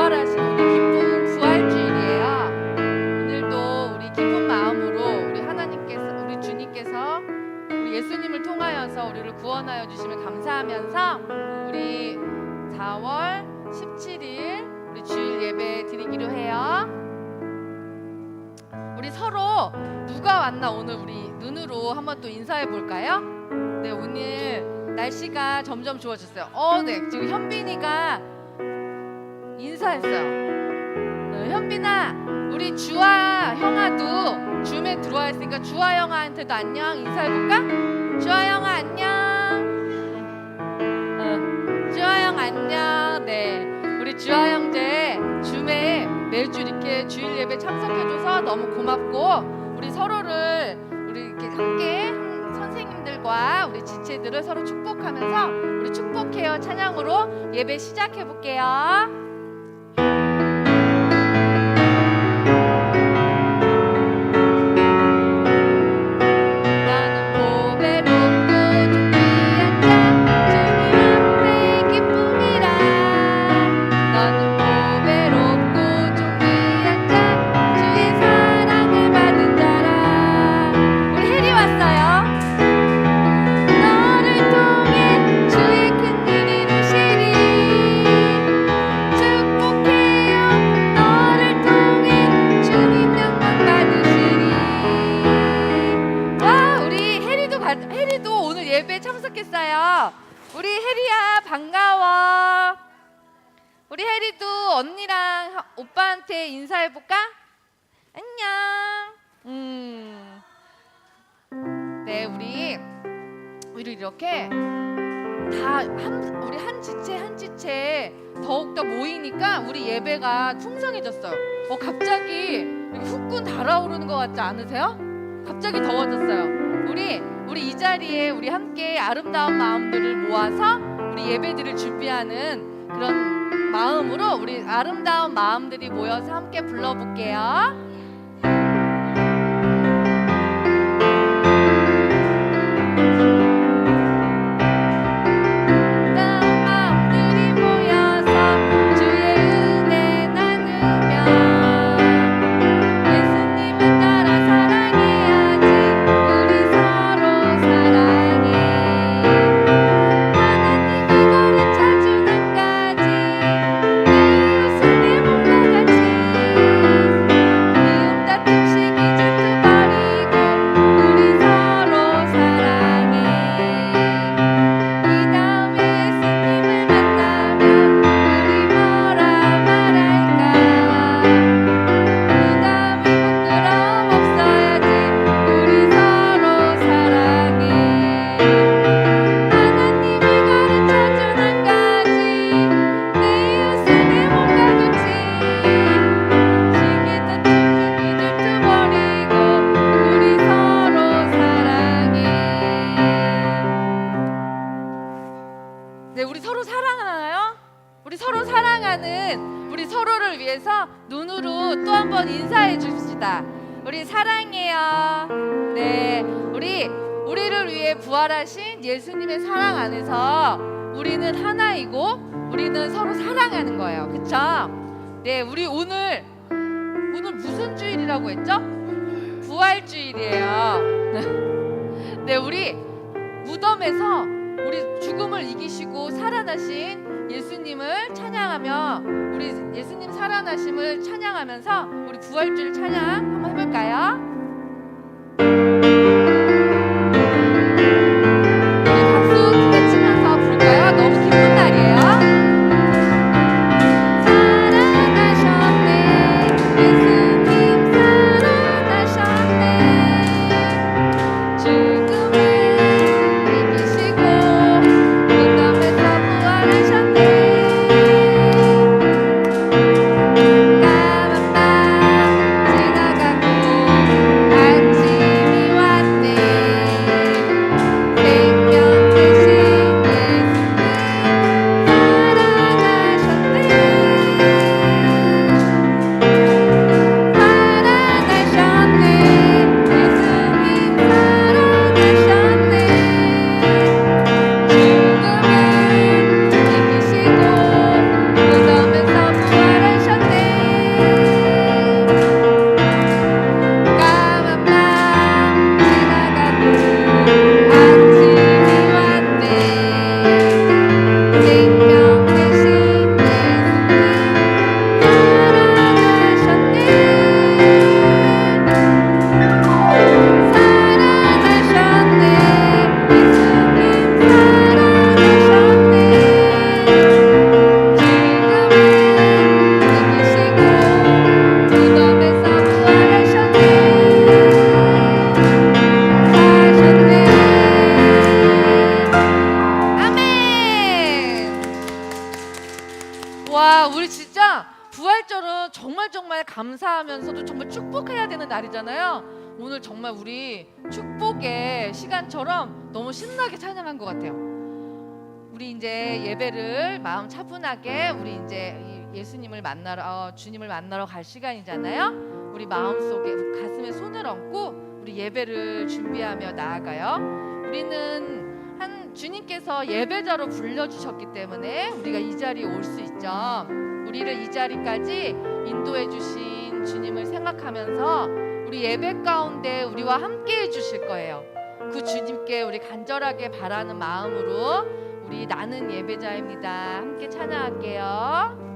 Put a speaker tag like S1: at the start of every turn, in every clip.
S1: 부활하신 오늘 기쁜 부활주일이에요. 오늘도 우리 기쁜 마음으로 우리 하나님께서, 우리 주님께서 우리 예수님을 통하여서 우리를 구원하여 주시면 감사하면서 우리 4월 17일 우리 주일 예배 드리기로 해요. 우리 서로 누가 왔나 오늘 우리 눈으로 한번 또 인사해 볼까요? 네, 오늘 날씨가 점점 좋아졌어요. 네, 지금 현빈이가 인사했어요. 현빈아, 우리 주아 형아도 줌에 들어와 있으니까 주아 형아한테도 안녕 인사해 볼까? 주아 형아 안녕. 주아 형 안녕. 네, 우리 주아 형제 줌에 매주 이렇게 주일 예배 참석해줘서 너무 고맙고, 우리 서로를 우리 이렇게 함께 선생님들과 우리 지체들을 서로 축복하면서 우리 축복해요 찬양으로 예배 시작해 볼게요. 혜리도 오늘 예배에 참석했어요. 우리 혜리야 반가워. 우리 혜리도 언니랑 오빠한테 인사해볼까? 안녕. 네, 우리 이렇게 다 우리 한 지체 더욱더 모이니까 우리 예배가 풍성해졌어요. 갑자기 후끈 달아오르는 것 같지 않으세요? 갑자기 더워졌어요. 우리 이 자리에 우리 함께 아름다운 마음들을 모아서 우리 예배들을 준비하는 그런 마음으로 우리 아름다운 마음들이 모여서 함께 불러볼게요. 네, 우리 서로 사랑하나요? 우리 서로 사랑하는 우리 서로를 위해서 눈으로 또 한 번 인사해 줍시다. 우리 사랑해요. 네, 우리를 위해 부활하신 예수님의 사랑 안에서 우리는 하나이고 우리는 서로 사랑하는 거예요. 그쵸? 네, 우리 오늘 무슨 주일이라고 했죠? 부활주일이에요. 네, 우리 무덤에서 우리 죽음을 이기시고 살아나신 예수님을 찬양하며 우리 예수님 살아나심을 찬양하면서 우리 부활주일 찬양 한번 해볼까요? 우리 박수 크게 치면서 부를까요? 너무 기쁜 날이에요. 부활절은 정말 감사하면서도 정말 축복해야 되는 날이잖아요. 오늘 정말 우리 축복의 시간처럼 너무 신나게 찬양한 것 같아요. 우리 이제 예배를 마음 차분하게 우리 이제 예수님을 만나러 주님을 만나러 갈 시간이잖아요. 우리 마음속에 가슴에 손을 얹고 우리 예배를 준비하며 나아가요. 우리는 주님께서 예배자로 불러주셨기 때문에 우리가 이 자리에 올 수 있죠. 우리를 이 자리까지 인도해 주신 주님을 생각하면서 우리 예배 가운데 우리와 함께 해주실 거예요. 그 주님께 우리 간절하게 바라는 마음으로 우리 나는 예배자입니다. 함께 찬양할게요.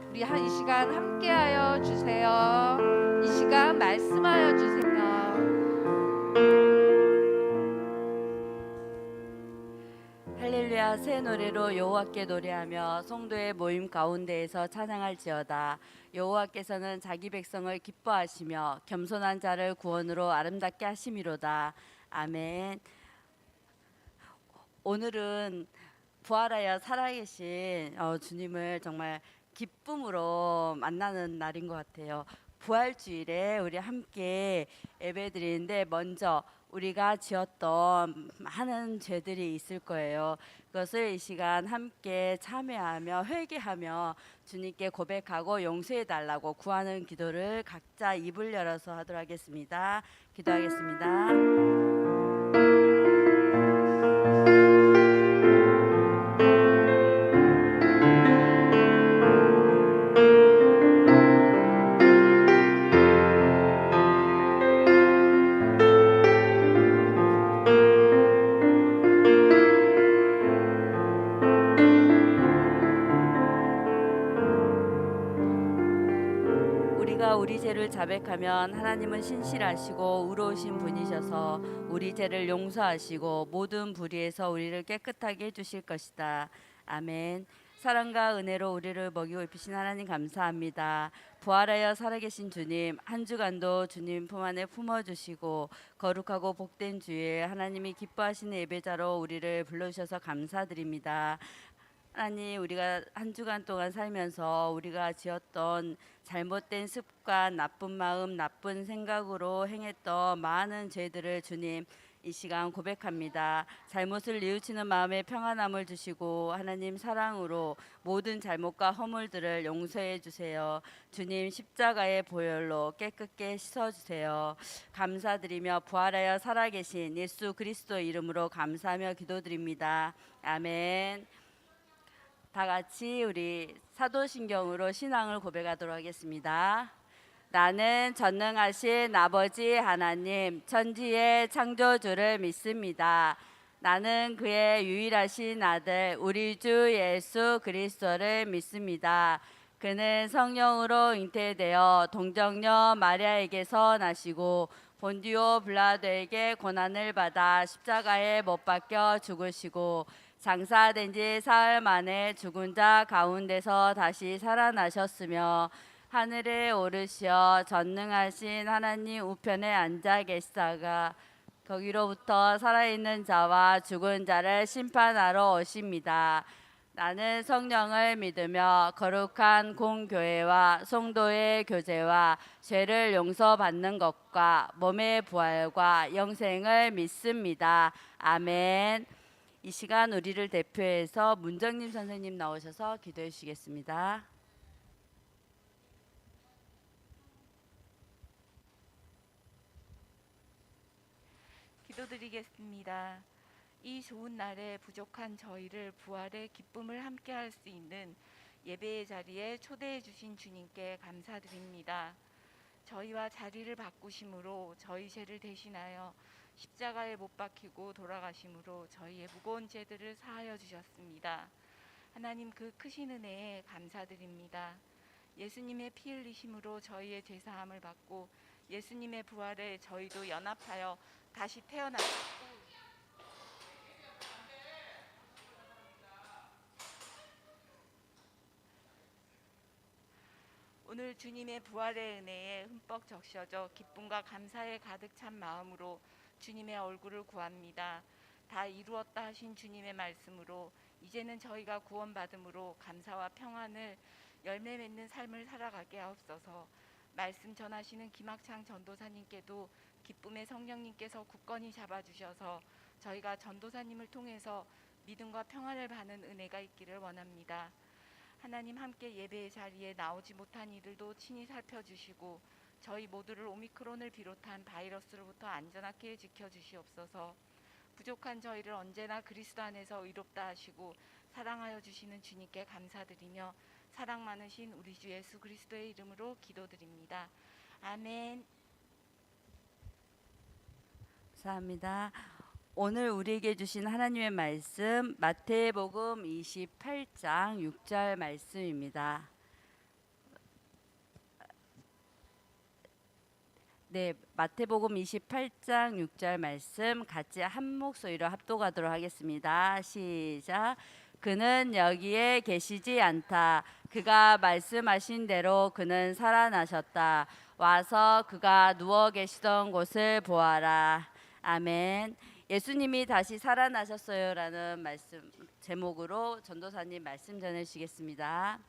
S1: 우리 이 시간 함께하여 주세요. 이 시간 말씀하여 주세요.
S2: 할렐루야. 새 노래로 여호와께 노래하며 성도의 모임 가운데에서 찬양할지어다. 여호와께서는 자기 백성을 기뻐하시며 겸손한 자를 구원으로 아름답게 하심이로다. 아멘. 오늘은 부활하여 살아계신 주님을 정말 기쁨으로 만나는 날인 것 같아요. 부활주일에 우리 함께 예배드리는데 먼저 우리가 지었던 많은 죄들이 있을 거예요. 그것을 이 시간 함께 참회하며 회개하며 주님께 고백하고 용서해 달라고 구하는 기도를 각자 입을 열어서 하도록 하겠습니다. 기도하겠습니다. 우리 죄를 자백하면 하나님은 신실하시고 의로우신 분이셔서 우리 죄를 용서하시고 모든 불의에서 우리를 깨끗하게 해주실 것이다. 아멘. 사랑과 은혜로 우리를 먹이고 입히신 하나님 감사합니다. 부활하여 살아계신 주님, 한 주간도 주님 품 안에 품어주시고 거룩하고 복된 주에 하나님이 기뻐하시는 예배자로 우리를 불러주셔서 감사드립니다. 하나님, 우리가 한 주간 동안 살면서 우리가 지었던 잘못된 습관, 나쁜 마음, 나쁜 생각으로 행했던 많은 죄들을 주님 이 시간 고백합니다. 잘못을 뉘우치는 마음에 평안함을 주시고 하나님 사랑으로 모든 잘못과 허물들을 용서해 주세요. 주님 십자가의 보혈로 깨끗게 씻어주세요. 감사드리며 부활하여 살아계신 예수 그리스도 이름으로 감사하며 기도드립니다. 아멘. 다 같이 우리 사도신경으로 신앙을 고백하도록 하겠습니다. 나는 전능하신 아버지 하나님 천지의 창조주를 믿습니다. 나는 그의 유일하신 아들 우리 주 예수 그리스도를 믿습니다. 그는 성령으로 잉태되어 동정녀 마리아에게서 나시고 본디오 빌라도에게 고난을 받아 십자가에 못 박혀 죽으시고 장사된 지 사흘 만에 죽은 자 가운데서 다시 살아나셨으며 하늘에 오르시어 전능하신 하나님 우편에 앉아 계시다가 거기로부터 살아있는 자와 죽은 자를 심판하러 오십니다. 나는 성령을 믿으며 거룩한 공교회와 성도의 교제와 죄를 용서받는 것과 몸의 부활과 영생을 믿습니다. 아멘. 이 시간 우리를 대표해서 문정님 선생님 나오셔서 기도해 주시겠습니다.
S3: 기도드리겠습니다. 이 좋은 날에 부족한 저희를 부활의 기쁨을 함께할 수 있는 예배의 자리에 초대해 주신 주님께 감사드립니다. 저희와 자리를 바꾸심으로 저희 죄를 대신하여 십자가에 못 박히고 돌아가심으로 저희의 무거운 죄들을 사하여 주셨습니다. 하나님 그 크신 은혜에 감사드립니다. 예수님의 피 흘리심으로 저희의 죄 사함을 받고 예수님의 부활에 저희도 연합하여 다시 태어났고 오늘 주님의 부활의 은혜에 흠뻑 적셔져 기쁨과 감사에 가득 찬 마음으로 주님의 얼굴을 구합니다. 다 이루었다 하신 주님의 말씀으로 이제는 저희가 구원받음으로 감사와 평안을 열매 맺는 삶을 살아가게 하옵소서. 말씀 전하시는 김학창 전도사님께도 기쁨의 성령님께서 굳건히 잡아주셔서 저희가 전도사님을 통해서 믿음과 평안을 받는 은혜가 있기를 원합니다. 하나님 함께 예배의 자리에 나오지 못한 이들도 친히 살펴주시고 저희 모두를 오미크론을 비롯한 바이러스로부터 안전하게 지켜주시옵소서. 부족한 저희를 언제나 그리스도 안에서 의롭다 하시고 사랑하여 주시는 주님께 감사드리며 사랑 많으신 우리 주 예수 그리스도의 이름으로 기도드립니다. 아멘.
S2: 감사합니다. 오늘 우리에게 주신 하나님의 말씀 마태복음 28장 6절 말씀입니다. 네, 마태복음 28장 6절 말씀 같이 한 목소리로 합독하도록 하겠습니다. 시작. 그는 여기에 계시지 않다. 그가 말씀하신 대로 그는 살아나셨다. 와서 그가 누워 계시던 곳을 보아라. 아멘. 예수님이 다시 살아나셨어요라는 말씀 제목으로 전도사님 말씀 전해주시겠습니다.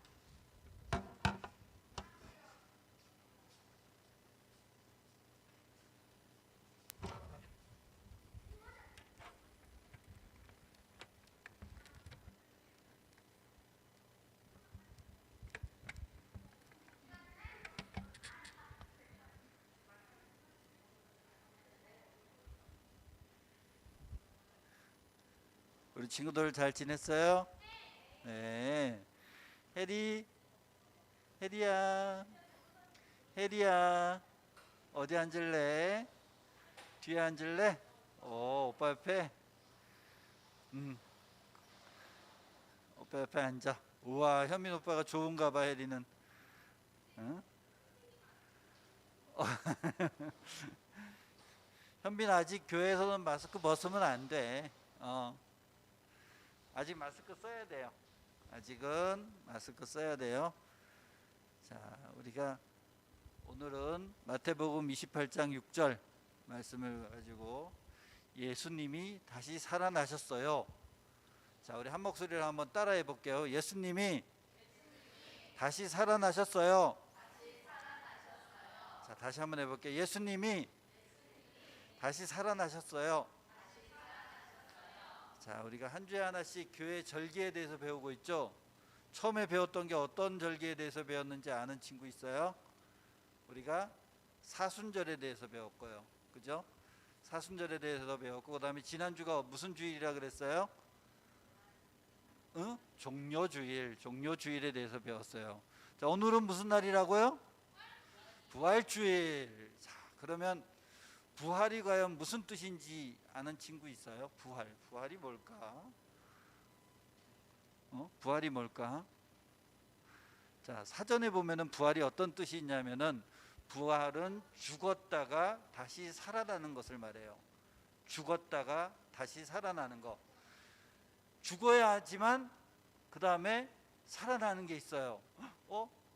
S4: 우리 친구들 잘 지냈어요? 네. 혜리야, 어디 앉을래? 뒤에 앉을래? 오빠 옆에. 오빠 옆에 앉아. 우와, 현민 오빠가 좋은가 봐, 혜리는. 응? 현민 아직 교회에서는 마스크 벗으면 안 돼. 아직 마스크 써야 돼요. 아직은 마스크 써야 돼요. 자, 우리가 오늘은 마태복음 28장 6절 말씀을 가지고 예수님이 다시 살아나셨어요. 자, 우리 한 목소리로 한번 따라해 볼게요. 예수님이 다시 살아나셨어요. 자, 다시 한번 해볼게요. 예수님이 다시 살아나셨어요. 자, 우리가 한 주에 하나씩 교회 절기에 대해서 배우고 있죠. 처음에 배웠던 게 어떤 절기에 대해서 배웠는지 아는 친구 있어요? 우리가 사순절에 대해서 배웠고요. 그죠? 사순절에 대해서 배웠고, 그 다음에 지난주가 무슨 주일이라 그랬어요? 종료주일에 대해서 배웠어요. 자, 오늘은 무슨 날이라고요? 부활주일. 자, 그러면 부활이 과연 무슨 뜻인지 아는 친구 있어요? 부활이 뭘까? 부활이 뭘까? 자, 사전에 보면은 부활이 어떤 뜻이 있냐면은 부활은 죽었다가 다시 살아나는 것을 말해요. 죽었다가 다시 살아나는 거. 죽어야 하지만 그 다음에 살아나는 게 있어요.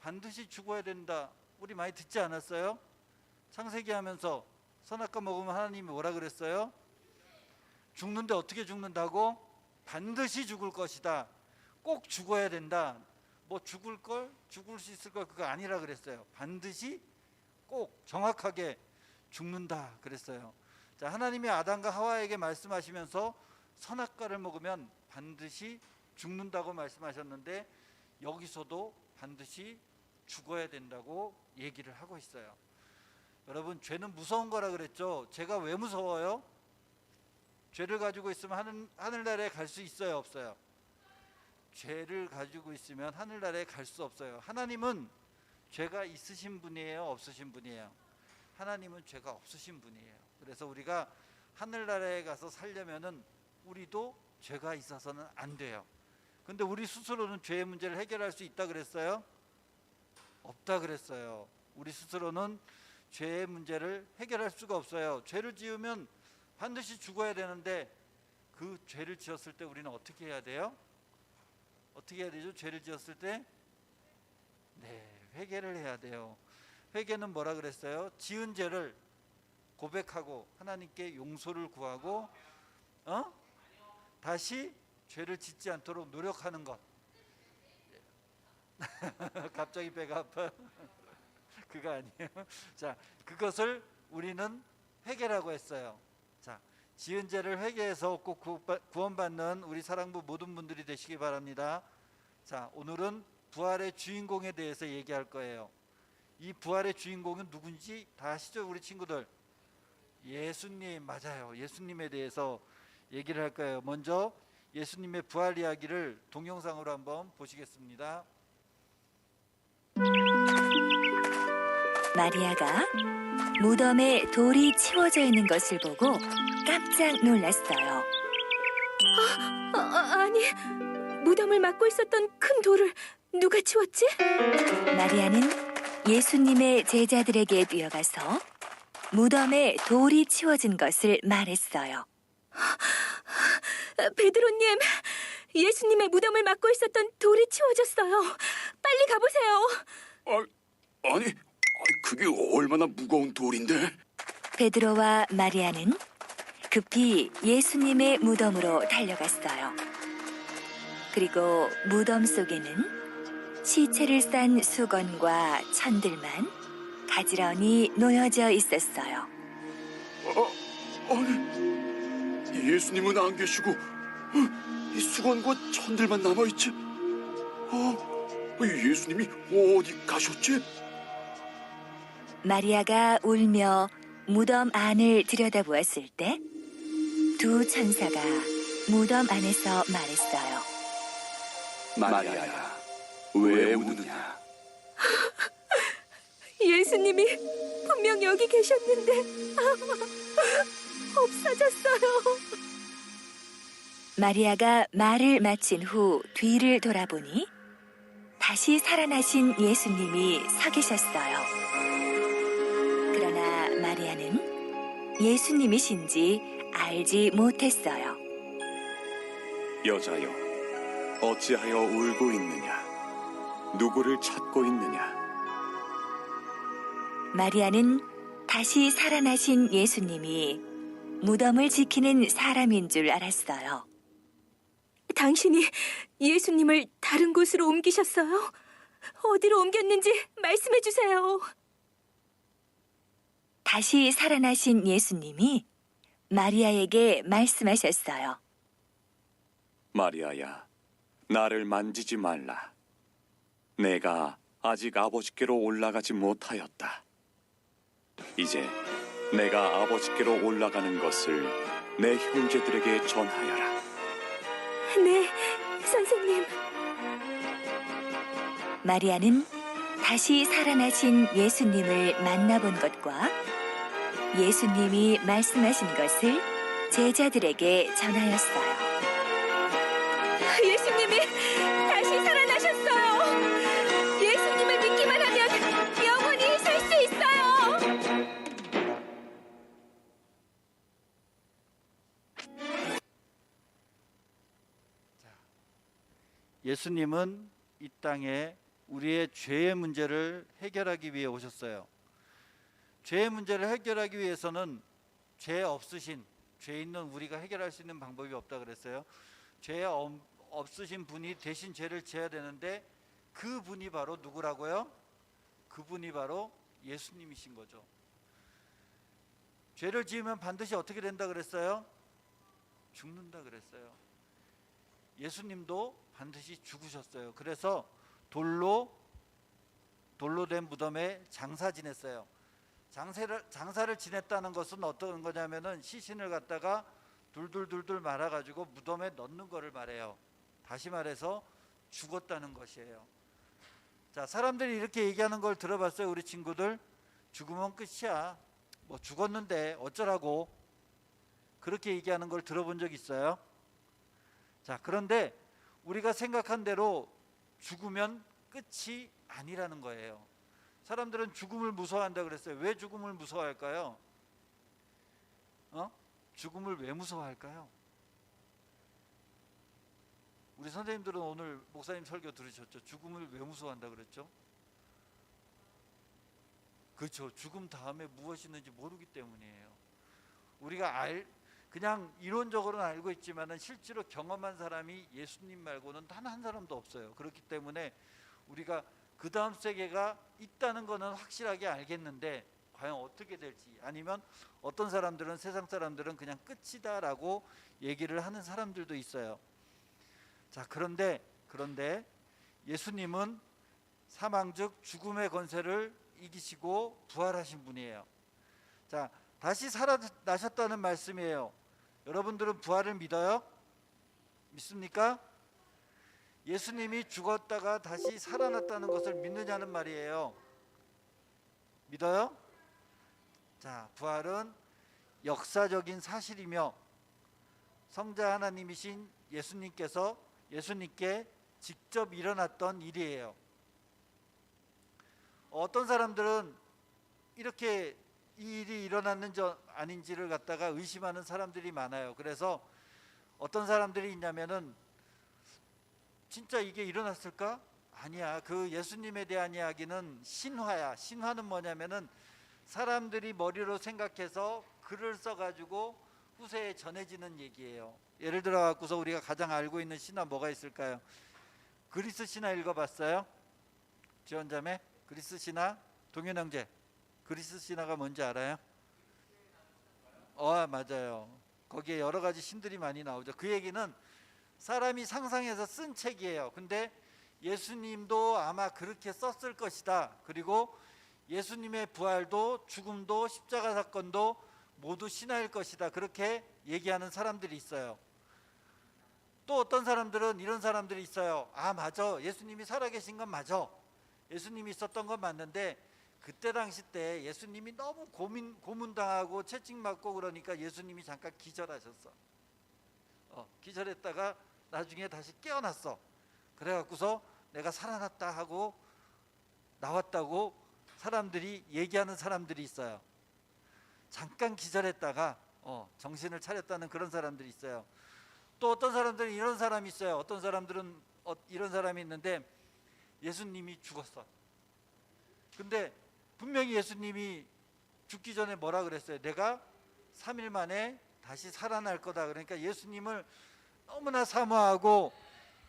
S4: 반드시 죽어야 된다. 우리 많이 듣지 않았어요? 창세기 하면서 선악과 먹으면 하나님이 뭐라 그랬어요? 죽는데 어떻게 죽는다고? 반드시 죽을 것이다. 꼭 죽어야 된다. 뭐 죽을 걸, 죽을 수 있을 걸 그거 아니라 그랬어요. 반드시 꼭 정확하게 죽는다 그랬어요. 자, 하나님이 아담과 하와에게 말씀하시면서 선악과를 먹으면 반드시 죽는다고 말씀하셨는데 여기서도 반드시 죽어야 된다고 얘기를 하고 있어요. 여러분, 죄는 무서운 거라 그랬죠. 죄가 왜 무서워요? 죄를 가지고 있으면 하늘나라에 갈 수 있어요, 없어요? 죄를 가지고 있으면 하늘나라에 갈 수 없어요. 하나님은 죄가 있으신 분이에요, 없으신 분이에요? 하나님은 죄가 없으신 분이에요. 그래서 우리가 하늘나라에 가서 살려면은 우리도 죄가 있어서는 안 돼요. 근데 우리 스스로는 죄의 문제를 해결할 수 있다 그랬어요? 없다 그랬어요. 우리 스스로는 죄의 문제를 해결할 수가 없어요. 죄를 지으면 반드시 죽어야 되는데 그 죄를 지었을 때 우리는 어떻게 해야 돼요? 어떻게 해야 되죠? 죄를 지었을 때 회개를 해야 돼요. 회개는 뭐라 그랬어요? 지은 죄를 고백하고 하나님께 용서를 구하고 다시 죄를 짓지 않도록 노력하는 것. 갑자기 배가 아파. 그거 아니에요. 자, 그것을 우리는 회개라고 했어요. 자, 지은 죄를 회개해서 꼭 구원받는 우리 사랑부 모든 분들이 되시기 바랍니다. 자, 오늘은 부활의 주인공에 대해서 얘기할 거예요. 이 부활의 주인공은 누군지 다 아시죠, 우리 친구들? 예수님, 맞아요. 예수님에 대해서 얘기를 할 거예요. 먼저 예수님의 부활 이야기를 동영상으로 한번 보시겠습니다.
S5: 마리아가 무덤에 돌이 치워져 있는 것을 보고 깜짝 놀랐어요.
S6: 아니, 무덤을 막고 있었던 큰 돌을 누가 치웠지?
S5: 마리아는 예수님의 제자들에게 뛰어가서 무덤에 돌이 치워진 것을 말했어요.
S6: 베드로님, 예수님의 무덤을 막고 있었던 돌이 치워졌어요. 빨리 가보세요.
S7: 아니, 그게 얼마나 무거운 돌인데?
S5: 베드로와 마리아는 급히 예수님의 무덤으로 달려갔어요. 그리고 무덤 속에는 시체를 싼 수건과 천들만 가지런히 놓여져 있었어요.
S7: 아니, 예수님은 안 계시고 이 수건과 천들만 남아있지? 예수님이 어디 가셨지?
S5: 마리아가 울며 무덤 안을 들여다보았을 때 두 천사가 무덤 안에서 말했어요.
S7: 마리아야, 왜 우느냐?
S6: 예수님이 분명 여기 계셨는데 없어졌어요.
S5: 마리아가 말을 마친 후 뒤를 돌아보니 다시 살아나신 예수님이 서 계셨어요. 그러나 마리아는 예수님이신지 알지 못했어요.
S7: 여자여, 어찌하여 울고 있느냐? 누구를 찾고 있느냐?
S5: 마리아는 다시 살아나신 예수님이 무덤을 지키는 사람인 줄 알았어요.
S6: 당신이 예수님을 다른 곳으로 옮기셨어요? 어디로 옮겼는지 말씀해 주세요.
S5: 다시 살아나신 예수님이 마리아에게 말씀하셨어요.
S7: 마리아야, 나를 만지지 말라. 내가 아직 아버지께로 올라가지 못하였다. 이제 내가 아버지께로 올라가는 것을 내 형제들에게 전하여라.
S6: 네, 선생님.
S5: 마리아는 다시 살아나신 예수님을 만나본 것과 예수님이 말씀하신 것을 제자들에게 전하였어요.
S6: 예수님이 다시 살아나셨어요. 예수님을 믿기만 하면 영원히 살 수 있어요.
S4: 예수님은 이 땅에 우리의 죄의 문제를 해결하기 위해 오셨어요. 죄의 문제를 해결하기 위해서는 죄 없으신, 죄 있는 우리가 해결할 수 있는 방법이 없다 그랬어요. 죄 없으신 분이 대신 죄를 지어야 되는데 그 분이 바로 누구라고요? 그분이 바로 예수님이신 거죠. 죄를 지으면 반드시 어떻게 된다 그랬어요? 죽는다 그랬어요. 예수님도 반드시 죽으셨어요. 그래서 돌로 된 무덤에 장사 지냈어요. 장사를 지냈다는 것은 어떤 거냐면은 시신을 갖다가 둘둘 말아가지고 무덤에 넣는 거를 말해요. 다시 말해서 죽었다는 것이에요. 자, 사람들이 이렇게 얘기하는 걸 들어봤어요, 우리 친구들? 죽으면 끝이야. 뭐 죽었는데 어쩌라고? 그렇게 얘기하는 걸 들어본 적 있어요? 자, 그런데 우리가 생각한 대로 죽으면 끝이 아니라는 거예요. 사람들은 죽음을 무서워한다 그랬어요. 왜 죽음을 무서워할까요? 죽음을 왜 무서워할까요? 우리 선생님들은 오늘 목사님 설교 들으셨죠? 죽음을 왜 무서워한다 그랬죠? 그렇죠. 죽음 다음에 무엇이 있는지 모르기 때문이에요. 우리가 그냥 이론적으로는 알고 있지만은 실제로 경험한 사람이 예수님 말고는 단 한 사람도 없어요. 그렇기 때문에 우리가 그 다음 세계가 있다는 것은 확실하게 알겠는데 과연 어떻게 될지, 아니면 어떤 사람들은, 세상 사람들은 그냥 끝이다라고 얘기를 하는 사람들도 있어요. 자, 그런데 예수님은 사망 즉 죽음의 권세를 이기시고 부활하신 분이에요. 자, 다시 살아나셨다는 말씀이에요. 여러분들은 부활을 믿어요? 믿습니까? 예수님이 죽었다가 다시 살아났다는 것을 믿느냐는 말이에요. 믿어요? 자, 부활은 역사적인 사실이며 성자 하나님이신 예수님께 직접 일어났던 일이에요. 어떤 사람들은 이렇게 이 일이 일어났는지 아닌지를 갖다가 의심하는 사람들이 많아요. 그래서 어떤 사람들이 있냐면은 진짜 이게 일어났을까? 아니야. 그 예수님에 대한 이야기는 신화야. 신화는 뭐냐면은 사람들이 머리로 생각해서 글을 써가지고 후세에 전해지는 얘기예요. 예를 들어 갖고서 우리가 가장 알고 있는 신화 뭐가 있을까요? 그리스 신화 읽어봤어요? 지원자매? 그리스 신화? 동현 형제, 그리스 신화가 뭔지 알아요? 맞아요. 거기에 여러 가지 신들이 많이 나오죠. 그 얘기는 사람이 상상해서 쓴 책이에요. 근데 예수님도 아마 그렇게 썼을 것이다. 그리고 예수님의 부활도 죽음도 십자가 사건도 모두 신화일 것이다. 그렇게 얘기하는 사람들이 있어요. 또 어떤 사람들은 이런 사람들이 있어요. 맞아. 예수님이 살아계신 건 맞아. 예수님이 있었던 건 맞는데 그때 당시 때 예수님이 너무 고문당하고 채찍맞고 그러니까 예수님이 잠깐 기절하셨어. 기절했다가 나중에 다시 깨어났어. 그래갖고서 내가 살아났다 하고 나왔다고 사람들이 얘기하는 사람들이 있어요. 잠깐 기절했다가 정신을 차렸다는 그런 사람들이 있어요. 또 어떤 사람들은 이런 사람이 있어요. 어떤 사람들은 이런 사람이 있는데 예수님이 죽었어. 근데 분명히 예수님이 죽기 전에 뭐라 그랬어요? 내가 3일 만에 다시 살아날 거다. 그러니까 예수님을 너무나 사모하고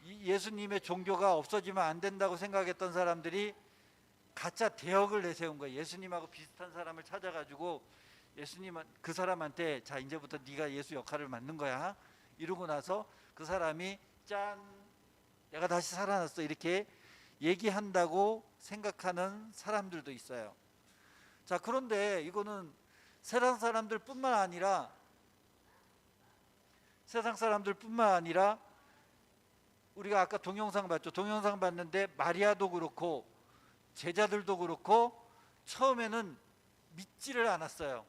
S4: 예수님의 종교가 없어지면 안 된다고 생각했던 사람들이 가짜 대역을 내세운 거예요. 예수님하고 비슷한 사람을 찾아가지고 그 사람한테 자, 이제부터 네가 예수 역할을 맡는 거야. 이러고 나서 그 사람이 짠, 내가 다시 살아났어. 이렇게 얘기한다고 생각하는 사람들도 있어요. 자, 그런데 이거는 세상 사람들뿐만 아니라 우리가 아까 동영상 봤죠. 동영상 봤는데 마리아도 그렇고 제자들도 그렇고 처음에는 믿지를 않았어요.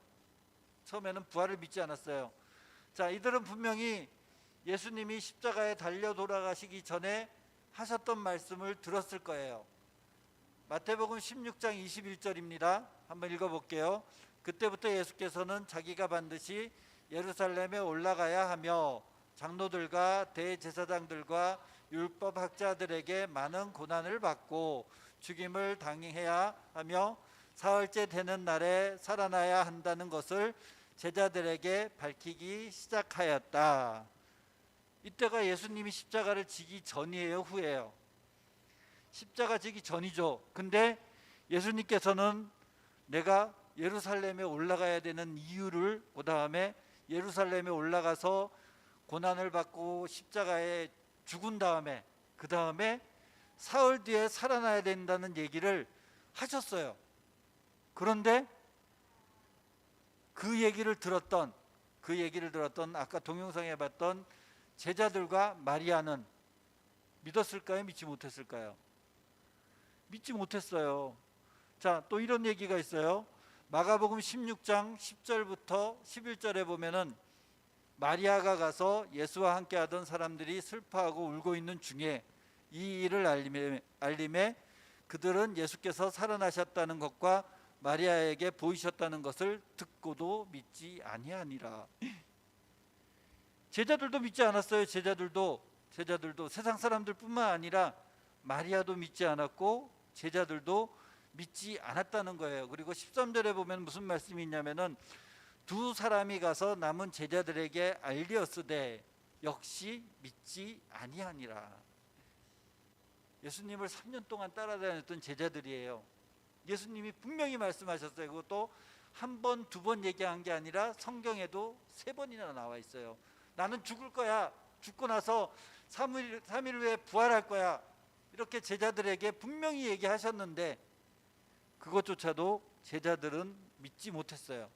S4: 처음에는 부활을 믿지 않았어요. 자, 이들은 분명히 예수님이 십자가에 달려 돌아가시기 전에 하셨던 말씀을 들었을 거예요. 마태복음 16장 21절입니다. 한번 읽어볼게요. 그때부터 예수께서는 자기가 반드시 예루살렘에 올라가야 하며 장로들과 대제사장들과 율법 학자들에게 많은 고난을 받고 죽임을 당해야 하며 사흘째 되는 날에 살아나야 한다는 것을 제자들에게 밝히기 시작하였다. 이때가 예수님이 십자가를 지기 전이에요, 후예요? 십자가 지기 전이죠. 근데 예수님께서는 내가 예루살렘에 올라가야 되는 이유를, 그 다음에 예루살렘에 올라가서 고난을 받고 십자가에 죽은 다음에, 그 다음에 사흘 뒤에 살아나야 된다는 얘기를 하셨어요. 그런데 그 얘기를 들었던 아까 동영상에 봤던 제자들과 마리아는 믿었을까요? 믿지 못했을까요? 믿지 못했어요. 자, 또 이런 얘기가 있어요. 마가복음 16장 10절부터 11절에 보면은 마리아가 가서 예수와 함께 하던 사람들이 슬퍼하고 울고 있는 중에 이 일을 알림에 그들은 예수께서 살아나셨다는 것과 마리아에게 보이셨다는 것을 듣고도 믿지 아니하니라. 제자들도 믿지 않았어요. 제자들도 세상 사람들뿐만 아니라 마리아도 믿지 않았고 제자들도 믿지 않았다는 거예요. 그리고 13절에 보면 무슨 말씀이 있냐면은 두 사람이 가서 남은 제자들에게 알리었으되 역시 믿지 아니하니라. 예수님을 3년 동안 따라다녔던 제자들이에요. 예수님이 분명히 말씀하셨어요. 그것도 한 번, 두 번 얘기한 게 아니라 성경에도 3번이나 나와 있어요. 나는 죽을 거야. 죽고 나서 3일 후에 부활할 거야. 이렇게 제자들에게 분명히 얘기하셨는데 그것조차도 제자들은 믿지 못했어요.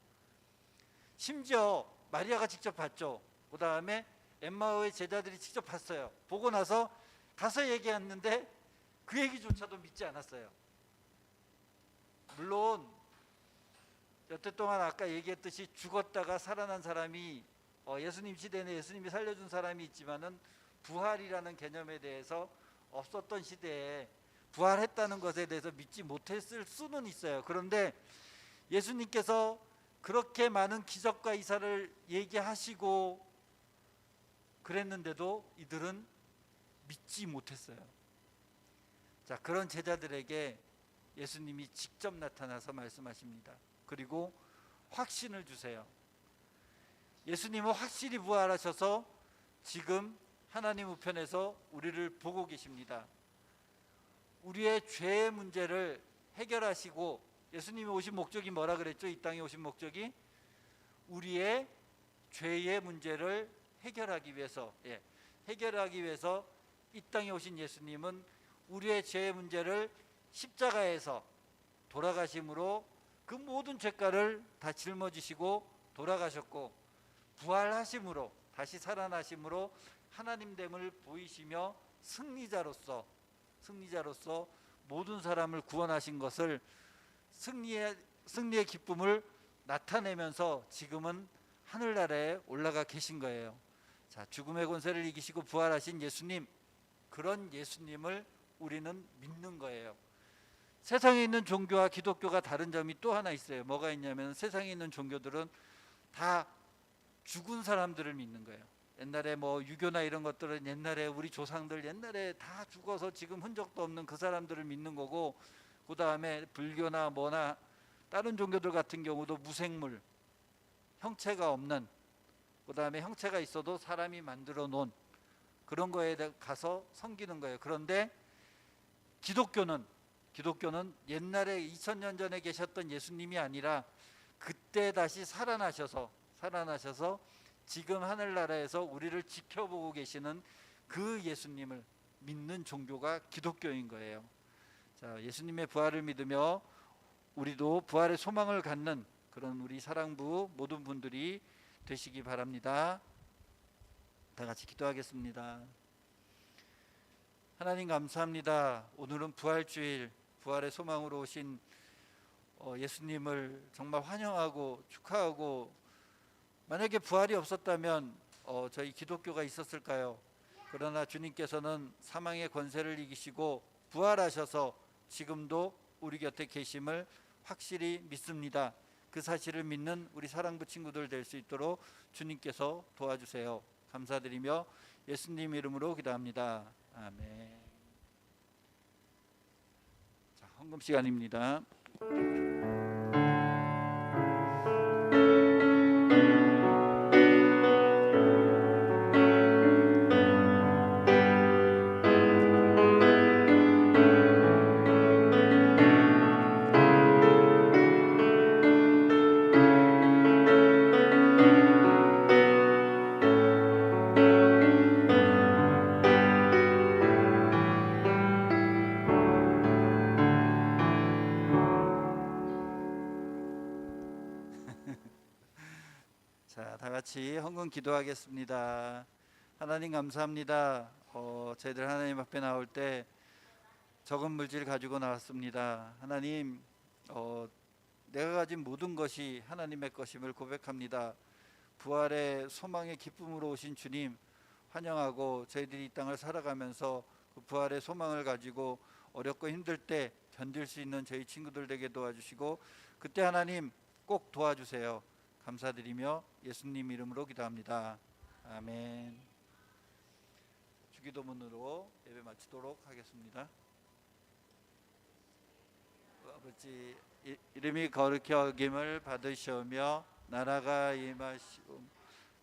S4: 심지어 마리아가 직접 봤죠. 그 다음에 엠마오의 제자들이 직접 봤어요. 보고 나서 가서 얘기했는데 그 얘기조차도 믿지 않았어요. 물론 여태 동안 아까 얘기했듯이 죽었다가 살아난 사람이 예수님 시대에 예수님이 살려준 사람이 있지만은 부활이라는 개념에 대해서 없었던 시대에 부활했다는 것에 대해서 믿지 못했을 수는 있어요. 그런데 예수님께서 그렇게 많은 기적과 이사를 얘기하시고 그랬는데도 이들은 믿지 못했어요. 자, 그런 제자들에게 예수님이 직접 나타나서 말씀하십니다. 그리고 확신을 주세요. 예수님은 확실히 부활하셔서 지금 하나님 우편에서 우리를 보고 계십니다. 우리의 죄의 문제를 해결하시고, 예수님이 오신 목적이 뭐라 그랬죠? 이 땅에 오신 목적이 우리의 죄의 문제를 해결하기 위해서, 해결하기 위해서 이 땅에 오신 예수님은 우리의 죄의 문제를 십자가에서 돌아가심으로 그 모든 죄가를 다 짊어지시고 돌아가셨고, 부활하심으로, 다시 살아나심으로 하나님됨을 보이시며 승리자로서 모든 사람을 구원하신 것을, 승리의 기쁨을 나타내면서 지금은 하늘나라에 올라가 계신 거예요. 자, 죽음의 권세를 이기시고 부활하신 예수님, 그런 예수님을 우리는 믿는 거예요. 세상에 있는 종교와 기독교가 다른 점이 또 하나 있어요. 뭐가 있냐면 세상에 있는 종교들은 다 죽은 사람들을 믿는 거예요. 옛날에 뭐 유교나 이런 것들은 옛날에 우리 조상들 옛날에 다 죽어서 지금 흔적도 없는 그 사람들을 믿는 거고, 그 다음에 불교나 뭐나 다른 종교들 같은 경우도 무생물, 형체가 없는, 그 다음에 형체가 있어도 사람이 만들어 놓은 그런 거에 가서 섬기는 거예요. 그런데 기독교는 옛날에 2000년 전에 계셨던 예수님이 아니라 그때 다시 살아나셔서 지금 하늘나라에서 우리를 지켜보고 계시는 그 예수님을 믿는 종교가 기독교인 거예요. 자, 예수님의 부활을 믿으며 우리도 부활의 소망을 갖는 그런 우리 사랑부 모든 분들이 되시기 바랍니다. 다 같이 기도하겠습니다. 하나님 감사합니다. 오늘은 부활주일, 부활의 소망으로 오신 예수님을 정말 환영하고 축하하고, 만약에 부활이 없었다면 저희 기독교가 있었을까요? 그러나 주님께서는 사망의 권세를 이기시고 부활하셔서 지금도 우리 곁에 계심을 확실히 믿습니다. 그 사실을 믿는 우리 사랑부 친구들 될 수 있도록 주님께서 도와주세요. 감사드리며 예수님 이름으로 기도합니다. 아멘. 자, 헌금 시간입니다. 자, 다 같이 헌금 기도하겠습니다. 하나님 감사합니다. 저희들 하나님 앞에 나올 때 적은 물질 가지고 나왔습니다. 하나님, 내가 가진 모든 것이 하나님의 것임을 고백합니다. 부활의 소망의 기쁨으로 오신 주님 환영하고 저희들이 이 땅을 살아가면서 그 부활의 소망을 가지고 어렵고 힘들 때 견딜 수 있는 저희 친구들 되게 도와주시고 그때 하나님 꼭 도와주세요. 감사드리며 예수님 이름으로 기도합니다. 아멘. 주기도문으로 예배 마치도록 하겠습니다. 아버지 이름이 거룩히 여김을 받으시오며 나라가 임하시오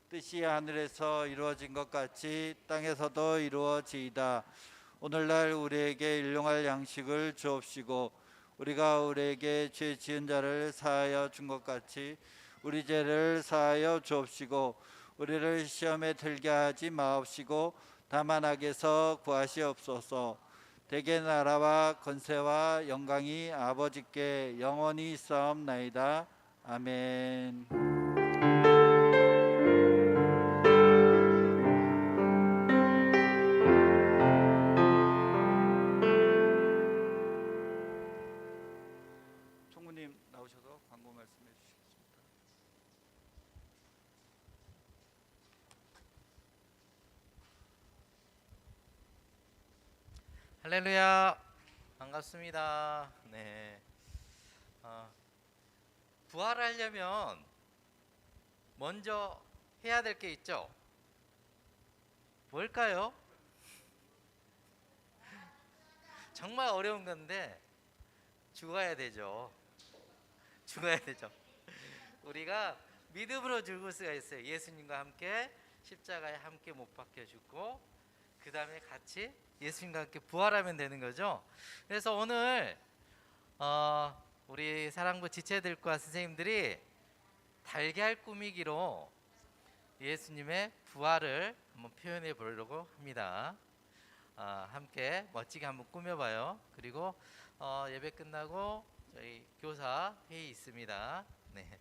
S4: 뜻이 하늘에서 이루어진 것 같이 땅에서도 이루어지이다. 오늘날 우리에게 일용할 양식을 주옵시고 우리가 우리에게 죄 지은 자를 사하여 준 것 같이 우리 죄를 사하여 주옵시고 우리를 시험에 들게 하지 마옵시고 다만 악에서 구하시옵소서. 대개 나라와 권세와 영광이 아버지께 영원히 있사옵나이다. 아멘. 총무님 나오셔서 광고 말씀해 주시겠습니다.
S8: 할렐루야, 반갑습니다. 네, 부활하려면 먼저 해야 될 게 있죠. 뭘까요? 정말 어려운 건데 죽어야 되죠. 죽어야 되죠. 우리가 믿음으로 죽을 수가 있어요. 예수님과 함께 십자가에 함께 못 박혀 죽고 그 다음에 같이 예수님과 함께 부활하면 되는 거죠. 그래서 오늘 우리 사랑부 지체들과 선생님들이 달걀 꾸미기로 예수님의 부활을 한번 표현해 보려고 합니다. 함께 멋지게 한번 꾸며봐요. 그리고 예배 끝나고 저희 교사 회의 있습니다. 네.